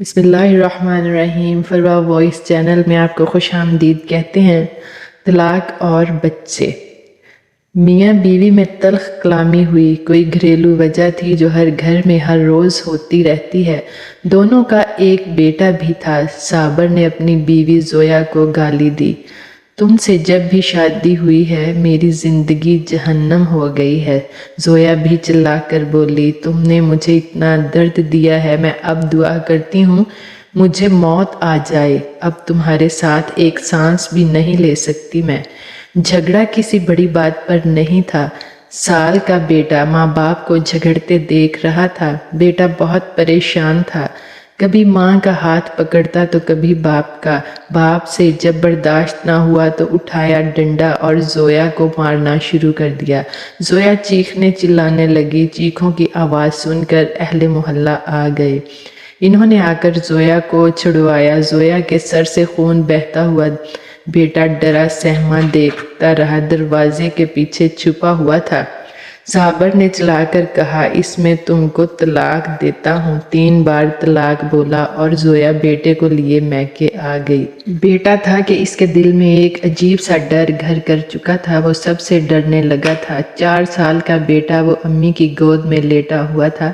बिस्मिल्लाहिर्रहमानिर्रहीम। फरवा voice channel में आपको खुश आमदीद कहते हैं। तलाक और बच्चे। मियाँ बीवी में तल्ख कलामी हुई। कोई घरेलू वजह थी जो हर घर में हर रोज़ होती रहती है। दोनों का एक बेटा भी था। साबर ने अपनी बीवी जोया को गाली दी। तुमसे जब भी शादी हुई है मेरी ज़िंदगी जहन्नम हो गई है। जोया भी चिल्लाकर बोली, तुमने मुझे इतना दर्द दिया है, मैं अब दुआ करती हूँ मुझे मौत आ जाए। अब तुम्हारे साथ एक सांस भी नहीं ले सकती मैं। झगड़ा किसी बड़ी बात पर नहीं था। साल का बेटा माँ बाप को झगड़ते देख रहा था। बेटा बहुत परेशान था। कभी माँ का हाथ पकड़ता तो कभी बाप का। बाप से जब बर्दाश्त ना हुआ तो उठाया डंडा और जोया को मारना शुरू कर दिया। जोया चीखने चिल्लाने लगी। चीखों की आवाज़ सुनकर अहले मोहल्ला आ गए। इन्होंने आकर जोया को छुड़वाया। जोया के सर से खून बहता हुआ बेटा डरा सहमा देखता रहा। दरवाजे के पीछे छुपा हुआ था। साबर ने चलाकर कहा, इसमें तुमको तलाक देता हूँ। 3 बार तलाक बोला और जोया बेटे को लिए मैके आ गई। बेटा था कि इसके दिल में एक अजीब सा डर घर कर चुका था। वो सबसे डरने लगा था। 4 साल का बेटा वो अम्मी की गोद में लेटा हुआ था।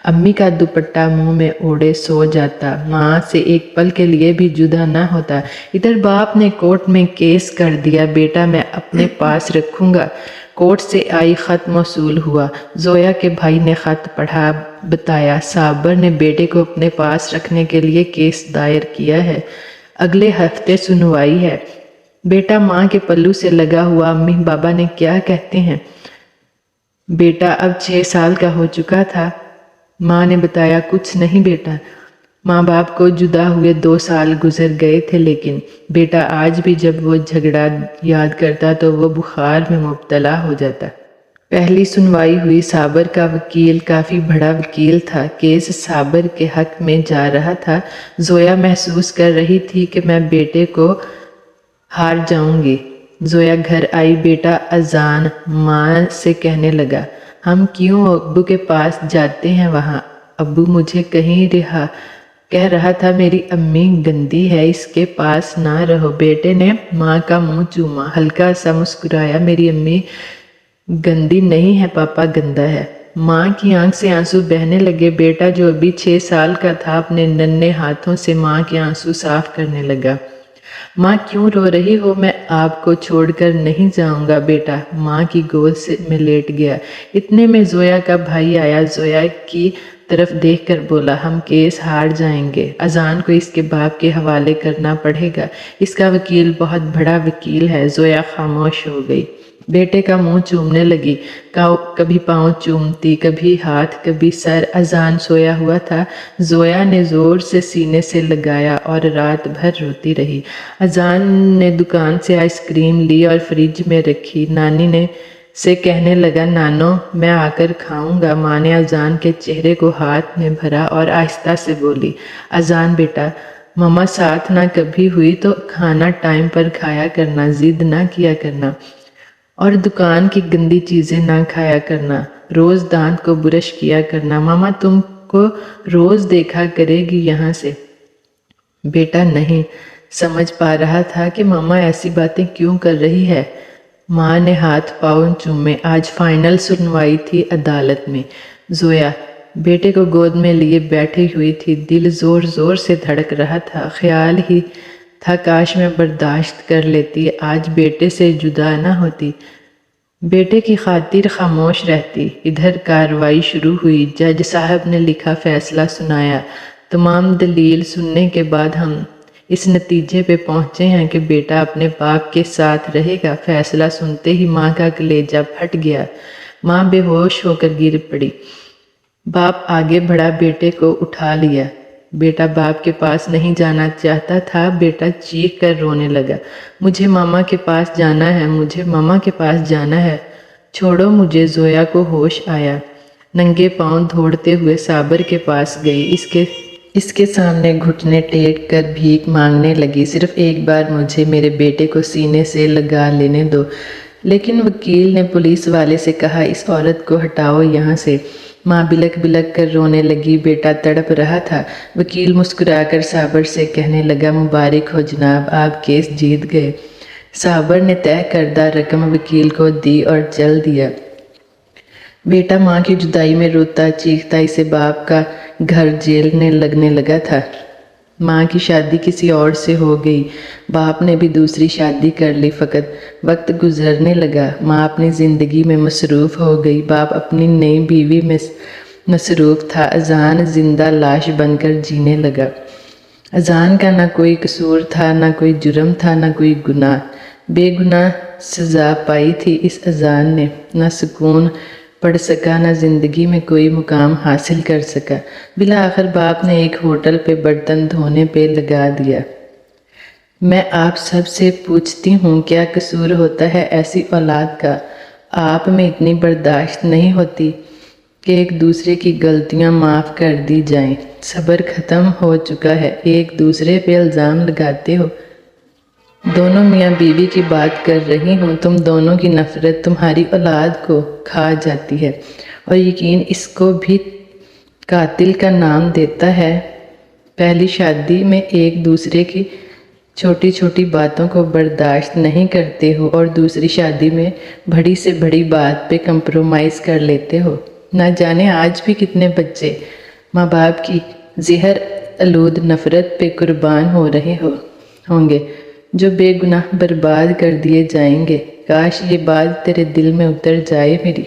अम्मी का दुपट्टा मुंह में ओढ़े सो जाता। माँ से एक पल के लिए भी जुदा ना होता। इधर बाप ने कोर्ट में केस कर दिया। बेटा मैं अपने पास रखूंगा। कोर्ट से आई खत मौसूल हुआ। जोया के भाई ने खत पढ़ा। बताया, साबर ने बेटे को अपने पास रखने के लिए केस दायर किया है। अगले हफ्ते सुनवाई है। बेटा माँ के पल्लू से लगा हुआ। अम्मी बाबा ने क्या कहते हैं? बेटा अब 6 साल का हो चुका था। माँ ने बताया, कुछ नहीं बेटा। माँ बाप को जुदा हुए 2 साल गुजर गए थे, लेकिन बेटा आज भी जब वो झगड़ा याद करता तो वो बुखार में मुब्तला हो जाता। पहली सुनवाई हुई। साबर का वकील काफ़ी बड़ा वकील था। केस साबर के हक में जा रहा था। जोया महसूस कर रही थी कि मैं बेटे को हार जाऊंगी। जोया घर आई। बेटा अजान माँ से कहने लगा, हम क्यों अब्बू के पास जाते हैं वहाँ? अब्बू मुझे कहीं कह रहा था मेरी अम्मी गंदी है, इसके पास ना रहो। बेटे ने माँ का मुंह चूमा। हल्का सा मुस्कुराया। मेरी अम्मी गंदी नहीं है पापा, गंदा है। माँ की आंख से आंसू बहने लगे। बेटा जो अभी 6 साल का था अपने नन्हे हाथों से माँ के आंसू साफ करने लगा। माँ क्यों रो रही हो? मैं आपको छोड़कर नहीं जाऊंगा बेटा। माँ की गोद से में लेट गया। इतने में जोया का भाई आया। जोया की तरफ देखकर बोला, हम केस हार जाएंगे। अजान को इसके बाप के हवाले करना पड़ेगा। इसका वकील बहुत बड़ा वकील है। जोया खामोश हो गई। बेटे का मुंह चूमने लगी। कभी पाँव चूमती, कभी हाथ, कभी सर। अजान सोया हुआ था। जोया ने जोर से सीने से लगाया और रात भर रोती रही। अजान ने दुकान से आइसक्रीम ली और फ्रिज में रखी। नानी ने से कहने लगा, नानो मैं आकर खाऊंगा। माँ ने अजान के चेहरे को हाथ में भरा और आहिस्ता से बोली, अजान बेटा, मम्मा साथ ना कभी हुई तो खाना टाइम पर खाया करना, जिद ना किया करना और दुकान की गंदी चीज़ें ना खाया करना। रोज़ दांत को ब्रश किया करना। मामा तुमको रोज़ देखा करेगी यहाँ से। बेटा नहीं समझ पा रहा था कि मामा ऐसी बातें क्यों कर रही है। माँ ने हाथ पाँव चूमे। आज फाइनल सुनवाई थी अदालत में। जोया बेटे को गोद में लिए बैठी हुई थी। दिल ज़ोर ज़ोर से धड़क रहा था। ख्याल ही था काश मैं बर्दाश्त कर लेती, आज बेटे से जुदा ना होती, बेटे की खातिर खामोश रहती। इधर कार्रवाई शुरू हुई। जज साहब ने लिखा फैसला सुनाया। तमाम दलील सुनने के बाद हम इस नतीजे पे पहुंचे हैं कि बेटा अपने बाप के साथ रहेगा। फैसला सुनते ही माँ का कलेजा फट गया। माँ बेहोश होकर गिर पड़ी। बाप आगे बढ़ा, बेटे को उठा लिया। बेटा बाप के पास नहीं जाना चाहता था। बेटा चीख कर रोने लगा, मुझे मामा के पास जाना है, मुझे मामा के पास जाना है, छोड़ो मुझे। जोया को होश आया। नंगे पांव दौड़ते हुए साबर के पास गई। इसके सामने घुटने टेक कर भीख मांगने लगी, सिर्फ एक बार मुझे मेरे बेटे को सीने से लगा लेने दो। लेकिन वकील ने पुलिस वाले से कहा, इस औरत को हटाओ यहाँ से। माँ बिलक बिलक कर रोने लगी। बेटा तड़प रहा था। वकील मुस्कुराकर साबर से कहने लगा, मुबारक हो जनाब, आप केस जीत गए। साबर ने तय करदा रकम वकील को दी और चल दिया। बेटा माँ की जुदाई में रोता चीखता इसे बाप का घर जेल ने लगने लगा था। माँ की शादी किसी और से हो गई। बाप ने भी दूसरी शादी कर ली। फ़कत वक्त गुजरने लगा। माँ अपनी ज़िंदगी में मसरूफ़ हो गई। बाप अपनी नई बीवी में मसरूफ़ था। अजान जिंदा लाश बनकर जीने लगा। अजान का ना कोई कसूर था, ना कोई जुर्म था, ना कोई गुनाह। बेगुनाह सज़ा पाई थी इस अजान ने। ना सुकून पढ़ सका, ना ज़िंदगी में कोई मुकाम हासिल कर सका। बिला आखिर बाप ने एक होटल पे बर्तन धोने पे लगा दिया। मैं आप सब से पूछती हूँ, क्या कसूर होता है ऐसी औलाद का? आप में इतनी बर्दाश्त नहीं होती कि एक दूसरे की गलतियाँ माफ़ कर दी जाएं। सब्र ख़त्म हो चुका है, एक दूसरे पे इल्ज़ाम लगाते हो। दोनों मियाँ बीवी की बात कर रही हूँ। तुम दोनों की नफ़रत तुम्हारी औलाद को खा जाती है और यकीन इसको भी कातिल का नाम देता है। पहली शादी में एक दूसरे की छोटी छोटी बातों को बर्दाश्त नहीं करते हो और दूसरी शादी में बड़ी से बड़ी बात पे कंप्रोमाइज़ कर लेते हो। ना जाने आज भी कितने बच्चे माँ बाप की ज़हर आलूद नफ़रत पे कुर्बान हो रहे होंगे जो बेगुनाह बर्बाद कर दिए जाएंगे। काश ये बात तेरे दिल में उतर जाए मेरी।